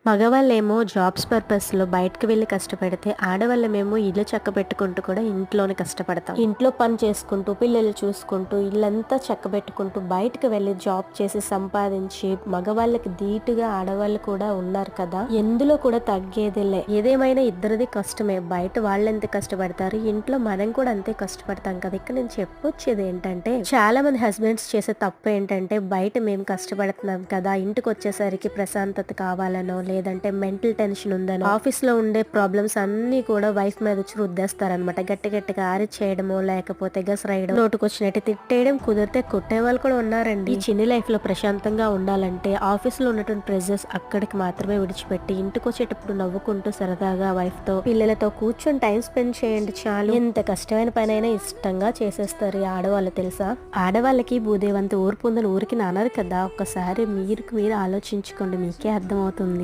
మగవాళ్ళేమో jobs పర్పస్‌లో బయటకి వెళ్లి కష్టపడితే, ఆడవాళ్ళమేమో ఇల్లు చక్కబెట్టుకుంటూ కూడా ఇంట్లోనే కష్టపడతాం. ఇంట్లో పని చేసుకుంటూ, పిల్లలు చూసుకుంటూ, ఇల్లంతా చక్కబెట్టుకుంటూ, బయటకు వెళ్లి జాబ్ చేసి సంపాదించి, మగవాళ్ళకి ధీటుగా ఆడవాళ్ళు కూడా ఉన్నారు కదా! ఎందులో కూడా తగ్గేదిలే. ఏదేమైనా ఇద్దరిది కష్టమే. బయట వాళ్ళెంత కష్టపడతారు, ఇంట్లో మనం కూడా అంతే కష్టపడతాం కదా! ఇక్కడ నేను చెప్పొచ్చేది ఏంటంటే, చాలా మంది హస్బెండ్స్ చేసే తప్పు ఏంటంటే, బయట మేము కష్టపడుతున్నాం కదా, ఇంటికొచ్చేసరికి ప్రశాంతత కావాలనో లేదంటే మెంటల్ టెన్షన్ ఉందనో ఆఫీస్ లో ఉండే ప్రాబ్లమ్స్ అన్ని కూడా వైఫ్ మీద వచ్చి రుద్దేస్తారనమాట. గట్టి గట్టిగా ఆరి చేయడమో లేకపోతే గసరేయడం, నోటుకొచ్చినట్టు తిట్టేయడం, కుదిరితే కొట్టే వాళ్ళు కూడా ఉన్నారండి. ఈ చిన్ని లైఫ్ లో ప్రశాంతంగా ఉండాలంటే ఆఫీస్ లో ఉన్నటువంటి ప్రెజర్స్ అక్కడికి మాత్రమే విడిచిపెట్టి ఇంటికి వచ్చేటప్పుడు నవ్వుకుంటూ సరదాగా వైఫ్ తో పిల్లలతో కూర్చొని టైం స్పెండ్ చేయండి చాలు. ఎంత కష్టమైన పనైనా ఇష్టంగా చేసేస్తారు ఈ ఆడవాళ్ళు తెలుసా. ఆడవాళ్ళకి భూదేవంత ఊర్పు ఉందని ఊరికి నానరు కదా. ఒక్కసారి మీరు ఆలోచించుకోండి, మీకే అర్థమవుతుంది.